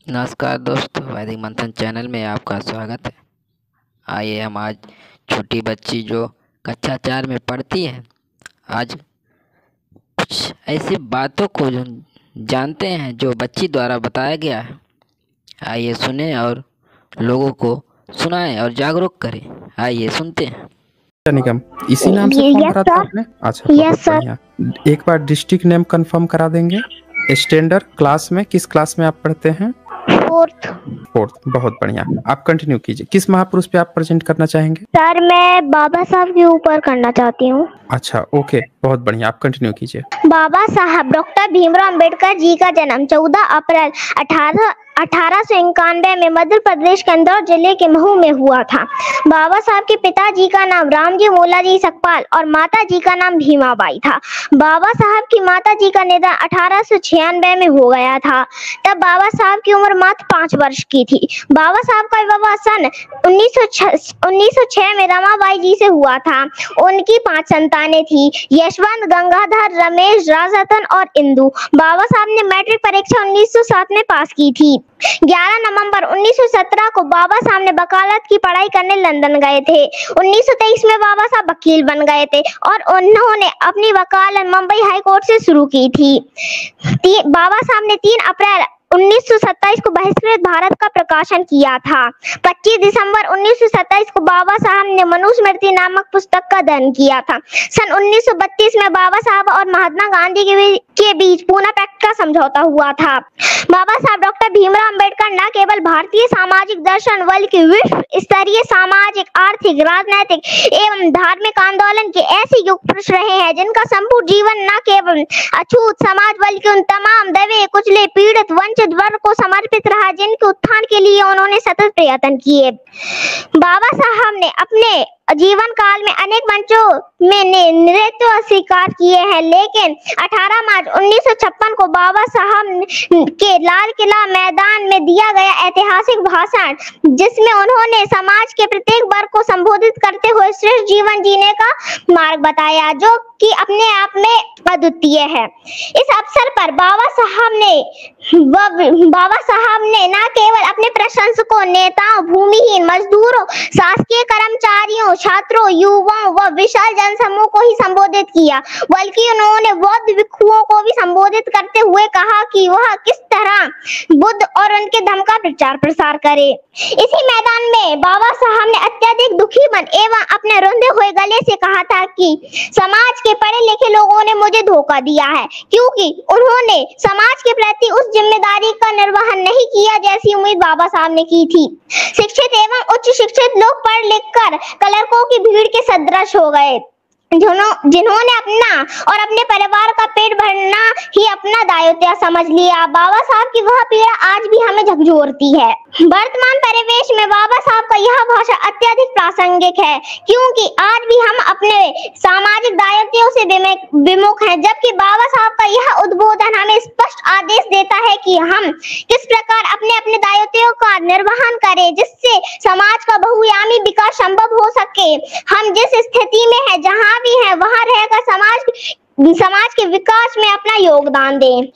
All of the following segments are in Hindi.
नमस्कार दोस्तों, वैदिक मंथन चैनल में आपका स्वागत है। आइए हम आज छोटी बच्ची जो कक्षा 4 में पढ़ती है, आज कुछ ऐसी बातों को जो जानते हैं जो बच्ची द्वारा बताया गया है। आइए सुने और लोगों को सुनाएं और जागरूक करें। आइए सुनते हैं। निगम इसी नाम से फॉर्म भरा था आपने? अच्छा, बहुत बढ़िया। एक बार डिस्ट्रिक्ट नेम कंफर्म करा देंगे। स्टैंडर्ड क्लास में किस क्लास में आप पढ़ते हैं? फोर्थ। बहुत बढ़िया। आप कंटिन्यू कीजिए। किस महापुरुष पे आप प्रेजेंट करना चाहेंगे? सर, मैं बाबा साहब के ऊपर करना चाहती हूँ। अच्छा, ओके, बहुत बढ़िया। आप कंटिन्यू कीजिए। बाबा साहब डॉक्टर भीमराव अंबेडकर जी का जन्म 14 अप्रैल 1891 में मध्य प्रदेश के इंदौर जिले के महू में हुआ था। बाबा साहब के पिताजी का नाम रामजी मोलाजी सकपाल और माता जी का नाम भीमाबाई था। बाबा साहब की माता जी का निधन 1896 में हो गया था। तब बाबा साहब की उम्र मात्र 5 वर्ष की थी। बाबा साहब का विवाह सन 1906 में रमाबाई जी से हुआ था। उनकी 5 संतानें थी: यशवंत, गंगाधर, रमेश, राजरतन और इंदु। बाबा साहब ने मैट्रिक परीक्षा 1907 में पास की थी। 11 नवंबर 1917 को बाबा साहब ने वकालत की पढ़ाई करने लंदन गए थे। 1923 में बाबा साहब वकील बन गए थे और उन्होंने अपनी वकालत मुंबई हाई कोर्ट से शुरू की थी। बाबा साहब ने 3 अप्रैल 1927 को बहिष्कृत भारत का प्रकाशन किया था। 25 दिसंबर 1927 को बाबा साहब ने मनुस्मृति नामक पुस्तक का अध्ययन किया था। सन 1932 में बाबा साहब और महात्मा गांधी के बीच पूना पैक्ट का समझौता हुआ था। बाबा साहब डॉक्टर भीमराव अंबेडकर न केवल भारतीय सामाजिक दर्शन बल्कि विश्व स्तरीय सामाजिक, आर्थिक, राजनैतिक एवं धार्मिक आंदोलन के ऐसे युग पुरुष रहे हैं जिनका संपूर्ण जीवन न केवल अछूत समाज बल्कि उन तमाम दबे कुचले पीड़ित वंचित वर्ग को समर्पित रहा जिनके उत्थान के लिए उन्होंने सतत प्रयत्न किए। बाबा साहब ने अपने जीवन काल में अनेक मंचों में नृत्य स्वीकार किए हैं, लेकिन 18 मार्च 1956 को बाबा साहब के लाल किला मैदान में दिया गया ऐतिहासिक भाषण, जिसमें उन्होंने समाज के प्रत्येक वर्ग को संबोधित करते हुए श्रेष्ठ जीवन जीने का मार्ग बताया, जो कि अपने आप में अद्वितीय है। इस अवसर पर बाबा साहब ने न केवल अपने प्रशंसकों, नेताओं, भूमिहीन मजदूरों, शासकीय कर्मचारियों, छात्रों, युवाओं व विशाल जनसमूह को ही संबोधित किया, बल्कि उन्होंने बौद्ध भिक्षुओं को भी संबोधित करते हुए कहा कि वह किस तरह बुद्ध और उनके धर्म का प्रचार प्रसार करे। इसी मैदान में बाबा साहब ने अत्यधिक दुखी मन एवं अपने रुंधे हुए गले से कहा था कि समाज के पढ़े लिखे लोगों ने मुझे धोखा दिया है, क्योंकि उन्होंने समाज के प्रति उस जिम्मेदारी का निर्वहन नहीं किया जैसी उम्मीद बाबा साहब ने की थी। शिक्षित एवं उच्च शिक्षित लोग पढ़ लिख कर क्लर्कों की भीड़ के सदृश हो गए, जिन्होंने अपना और अपने परिवार का पेट भरना ही अपना दायित्व समझ लिया। बाबा साहब की वह पीड़ा आज भी हमें झकझोरती है। वर्तमान परिवेश में बाबा साहब का यह भाषण अत्यधिक प्रासंगिक है, क्योंकि आज भी हम अपने सामाजिक दायित्वों से विमुख हैं, जबकि बाबा साहब का यह उद्बोधन हमें स्पष्ट आदेश देता है कि हम किस प्रकार अपने अपने दायित्वों का निर्वहन करें, जिससे समाज का बहुआयामी विकास संभव हो सके। हम जिस स्थिति में है, जहाँ भी है, वहां रहकर समाज के विकास में अपना योगदान दें।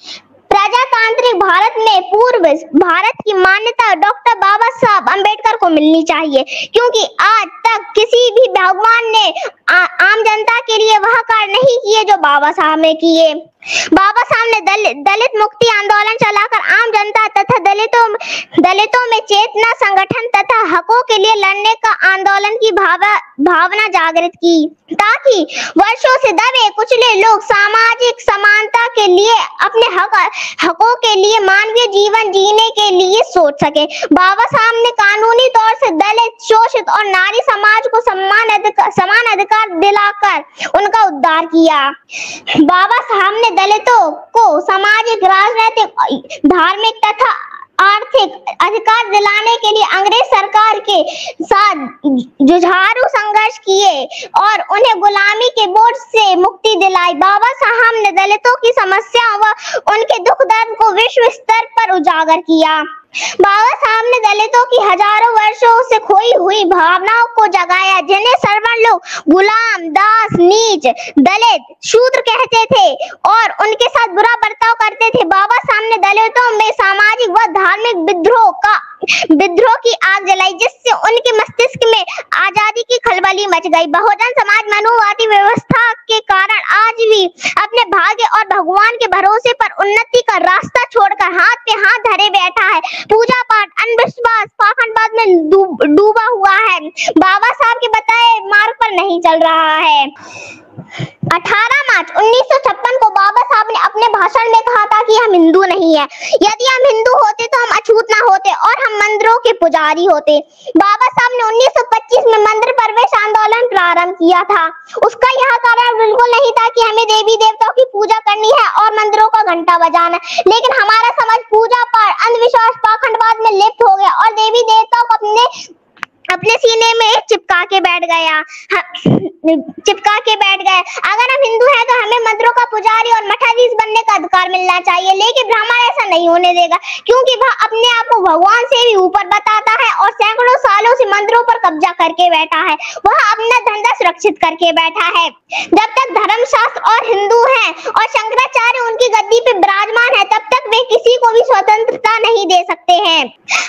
प्रजातांत्रिक भारत में पूर्व भारत की मान्यता डॉक्टर बाबा साहब अंबेडकर को मिलनी चाहिए, क्योंकि आज तक किसी भी भगवान ने आम जनता के लिए वह कार्य नहीं किए जो बाबा साहब ने किए। बाबा साहब ने दलित मुक्ति आंदोलन चलाकर आम जनता तथा दलितों में चेतना, संगठन तथा हकों के लिए लड़ने का आंदोलन की भावना जागृत की, ताकि वर्षों से दबे कुचले लोग सामाजिक समानता के लिए, अपने हकों के लिए, मानवीय जीवन जीने के लिए सोच सके। बाबा साहब ने कानूनी तौर से दलित, शोषित और नारी समाज को समान अधिकार दिलाकर उनका उद्धार किया। बाबा साहब ने दलितों को सामाजिक, राजनीतिक, धार्मिक तथा आर्थिक अधिकार दिलाने के लिए अंग्रेज सरकार के साथ जुझारू संघर्ष किए और उन्हें गुलामी के बोझ से मुक्ति दिलाई। बाबा साहब ने दलितों की समस्याओं व उनके दुख दर्द को विश्व स्तर पर उजागर किया। बाबा साहब ने दलितों की हजारों वर्षों से खोई हुई भावनाओं को जगाया, जिन्हें सर्वण लोग गुलाम, दास, नीच, दलित, शूद्र कहते थे और उनके साथ बुरा बर्ताव करते थे। बाबा साहब ने दलितों में सामाजिक व धार्मिक विद्रोह की आग जलाई, जिससे उनके मस्तिष्क में आजादी की खलबली मच गई। बहुजन समाज मनुवादी व्यवस्था के कारण आज भी अपने भाग्य और भगवान के भरोसे पर उन्नति का रास्ता छोड़कर हाथ पे हाथ धरे बैठा है। पूजा पाठ, अंधविश्वास, पाखंडवाद में डूबा हुआ है। बाबा साहब के बताए मार्ग पर नहीं चल रहा है। 18 मार्च 1956 को बाबा साहब ने अपने भाषण में कहा था कि हम हिंदू नहीं है। यदि हम हिंदू होते तो हम अछूत ना होते और हम मंदिरों के पुजारी होते। बाबा साहब ने 1925 में मंदिर प्रवेश आंदोलन प्रारंभ किया था। उसका यह कारण बिल्कुल नहीं था कि हमें देवी देवताओं की पूजा करनी है और मंदिरों का घंटा बजाना, लेकिन हमारा समाज पूजा पाठ, अंधविश्वास, पाखंडवाद में लिप्त हो गया और देवी देवताओं को अपने सीने में चिपका के बैठ गया। अगर हम हिंदू हैं तो हमें मंदिरों का पुजारी और मठाधीश बनने का अधिकार मिलना चाहिए, लेकिन ब्राह्मण ऐसा नहीं होने देगा, क्योंकि वह अपने आप को भगवान से भी ऊपर बताता है और सैकड़ों सालों से मंदिरों पर कब्जा करके बैठा है। वह अपना धंधा सुरक्षित करके बैठा है। जब तक धर्मशास्त्र और हिंदू हैं और शंकराचार्य उनकी गद्दी पे विराजमान है, तब तक वे किसी को भी स्वतंत्रता नहीं दे सकते हैं।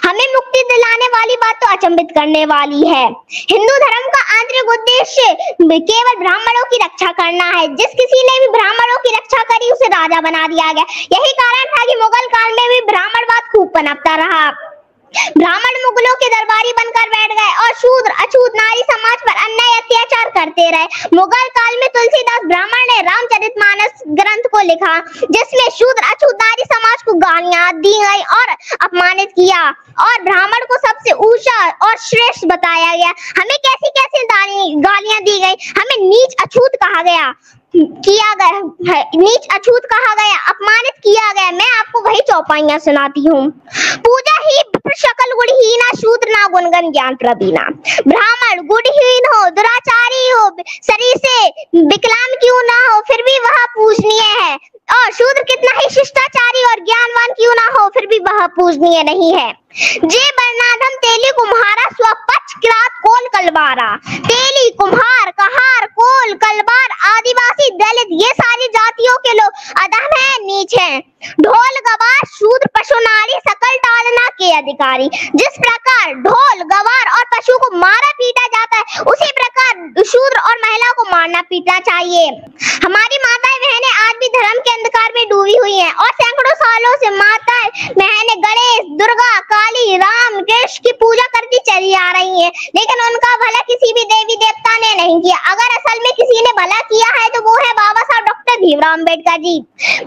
हमें मुक्ति दिलाने वाली बात तो अचंभित करने वाली है। हिंदू धर्म का आंतरिक उद्देश्य केवल ब्राह्मणों की रक्षा करना है। जिस किसी ने भी ब्राह्मणों की रक्षा करी उसे राजा बना दिया गया। यही कारण था कि मुगल काल में भी ब्राह्मणवाद खूब पनपता रहा। ब्राह्मण मुगलों के दरबारी बनकर बैठ गए और शूद्र, अछूत नारी समाज पर अन्याय अत्याचार करते रहे। मुगल काल में तुलसीदास ब्राह्मण ने रामचरितमानस ग्रंथ को लिखा, जिसमें शूद्र, अछूत नारी समाज को गालियां दी गई और अपमानित किया और ब्राह्मण को सबसे ऊंचा और श्रेष्ठ बताया गया। हमें कैसी कैसी गालियां दी गई। हमें नीच, अछूत कहा गया, नीच अछूत कहा गया, अपमानित किया गया। मैं आपको वही चौपाइयां सुनाती हूँ। पूजा ही शकल गुणहीना, शूद्र ना गुणगन ज्ञान प्रवीणा। ब्राह्मण गुणहीन हो, दुराचारी हो, शरीर से विकलांग क्यों ना हो, फिर भी वह पूजनीय है, और शूद्र कितना ही शिष्टाचारी और ज्ञानवान क्यों ना हो, फिर भी वह पूजनीय नहीं है। जे बरनाधम तेली कुम्हारा, स्वपक्ष किरात कोल कलबारा। तेली, कुम्हार, कहार, कोल, कलबार, आदिवासी, दलित, ये सारी जातियों के लोग अधम है, नीच हैं। ढोल, गवार, शूद्र, पशु, नारी, सकल ताड़ना के अधिकारी। जिस प्रकार ढोल, गवार और पशु को मारा पीटा जाता है, उसी प्रकार शूद्र और महिला को मारना पीटना चाहिए। हमारी माताएं बहनें आज भी धर्म के अंधकार में डूबी हुई हैं और सैकड़ों सालों से माताएं बहनें गणेश, दुर्गा, काली, राम, कृष्ण की पूजा करती चली आ रही हैं, लेकिन उनका भला किसी भी देवी देवता ने नहीं किया। अगर असल में किसी ने भला किया है तो वो है बाबा साहब डॉक्टर भीमराव अम्बेडकर जी।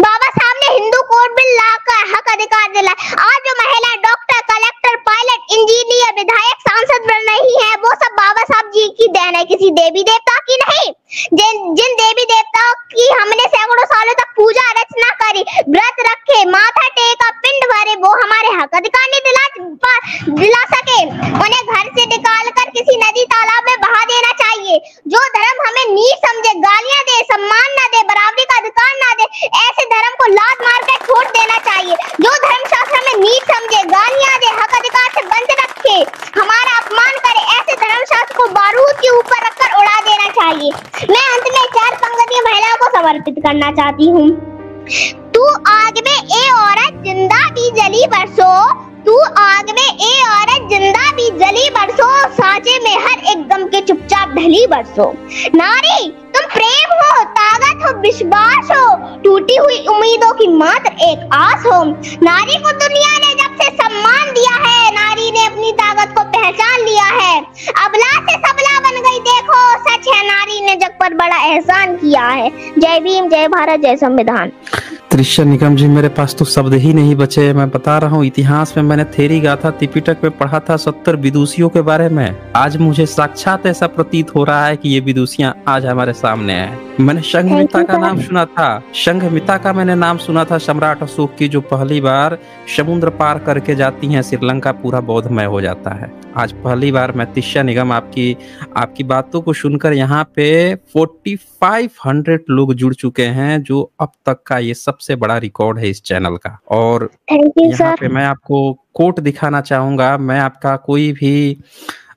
बाबा साहब ने हिंदू कोड बिल लाकर हक अधिकार दिलाया। आज जो महिलाएं डॉक्टर, कलेक्टर, पायलट, इंजीनियर, विधायक, सांसद बन रही है, वो सब बाबा साहब जी की देन है, किसी देवी देवता की नहीं। जिन देवी देवताओं की हमने सैकड़ों सालों तक पूजा अर्चना करी, व्रत रखे, माथा टेका, पिंड भरे, वो हमारे हक अधिकार नहीं दिला सके। उन्हें घर से निकाल कर किसी नदी तालाब में बहा देना चाहिए। जो धर्म हमें नीच समझे, गालियां दे, सम्मान न दे, बराबरी का अधिकार न दे, ऐसे धर्म को लात मार कर छोड़ देना चाहिए। जो धर्मशास्त्र हमें नीच समझे, गालियां दे, हक अधिकार से वंचित रखे, हमारा अपमान करे, ऐसे धर्मशास्त्र को बारूद के ऊपर रखकर उड़ा देना चाहिए। मैं अंत में 4 पंक्तियां महिलाओं को समर्पित करना चाहती हूँ। तू आग में ए औरत जिंदा भी जली बरसों, तू आग में ए औरत जिंदा भी जली बरसों, साँचे में हर एक गम के चुपचाप ढली बरसों। नारी तुम प्रेम हो, ताकत हो, विश्वास हो, टूटी हुई उम्मीदों की मात्र एक आस हो। नारी को दुनिया ने जब से सम्मान दिया है, नारी ने अपनी ताकत को पहचान लिया है। अबला से सबला बन गई, देखो सच है, नारी ने जग पर बड़ा एहसान किया है। जय भीम, जय भारत, जय संविधान। त्रिशा निगम जी, मेरे पास तो शब्द ही नहीं बचे। मैं बता रहा हूँ, इतिहास में मैंने थेरी गाथा त्रिपिटक में पढ़ा था 70 विदुषियों के बारे में। आज मुझे साक्षात ऐसा प्रतीत हो रहा है कि ये विदुषियां आज हमारे सामने है। मैंने संघमित्रा का नाम सुना था, संघमित्रा का मैंने नाम सुना था, सम्राट अशोक की, जो पहली बार समुद्र पार करके जाती हैं, श्रीलंका पूरा बौद्धमय हो जाता है। आज पहली बार मैं त्रिशा निगम आपकी बातों को सुनकर यहाँ पे 4500 लोग जुड़ चुके हैं, जो अब तक का ये सबसे बड़ा रिकॉर्ड है इस चैनल का। और यहाँ पे मैं आपको कोट दिखाना चाहूँगा। मैं आपका कोई भी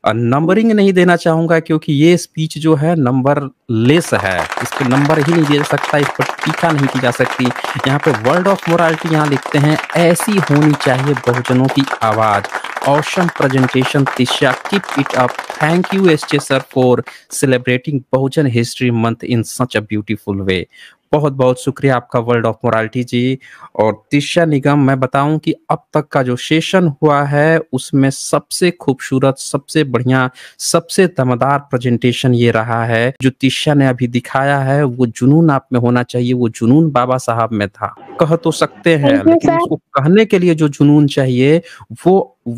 नंबरिंग नहीं देना चाहूँगा क्योंकि ये स्पीच जो है नंबर लेस है। इस पे नंबर ही नहीं दिया जा सकता, इस पर टीका नहीं की जा सकती। यहाँ पे वर्ड ऑफ मोरालिटी यहाँ लिखते हैं, ऐसी होनी चाहिए बहुजनों की आवाज़। Awesome presentation Tisha, keep it up. Thank you SJ sir for celebrating Bahujan history month in such a beautiful way. बहुत बहुत शुक्रिया आपका वर्ल्ड ऑफ मोरालिटी जी। और तिशा निगम, मैं बताऊं कि अब तक का जो सेशन हुआ है उसमें सबसे खूबसूरत, सबसे बढ़िया, सबसे दमदार प्रेजेंटेशन ये रहा है। जो तिशा ने अभी दिखाया है वो जुनून आप में होना चाहिए, वो जुनून बाबा साहब में था। कह तो सकते हैं लेकिन उसको कहने के लिए जो जुनून चाहिए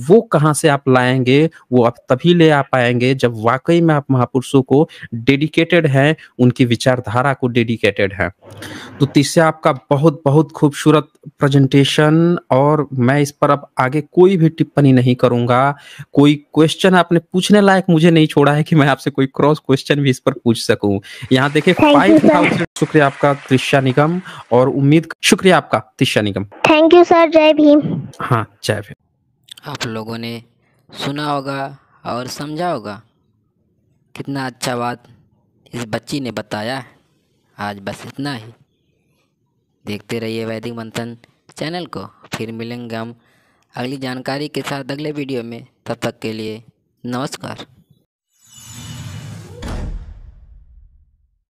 वो कहाँ से आप लाएंगे? वो आप तभी ले आ पाएंगे जब वाकई में आप महापुरुषों को डेडिकेटेड हैं, उनकी विचारधारा को डेडिकेटेड हैं। तो तीसरा आपका बहुत बहुत खूबसूरत प्रेजेंटेशन, और मैं इस पर अब आगे कोई भी टिप्पणी नहीं करूंगा। कोई क्वेश्चन आपने पूछने लायक मुझे नहीं छोड़ा है कि मैं आपसे कोई क्रॉस क्वेश्चन भी इस पर पूछ सकूं। यहाँ देखिए 5000 शुक्रिया आपका तिशा निगम, और शुक्रिया आपका तिशा निगम। थैंक यू सर, जय भीम। हाँ, जय भीम। आप लोगों ने सुना होगा और समझा होगा, कितना अच्छा बात इस बच्ची ने बताया है। आज बस इतना ही। देखते रहिए वैदिक मंथन चैनल को। फिर मिलेंगे हम अगली जानकारी के साथ अगले वीडियो में। तब तक के लिए नमस्कार।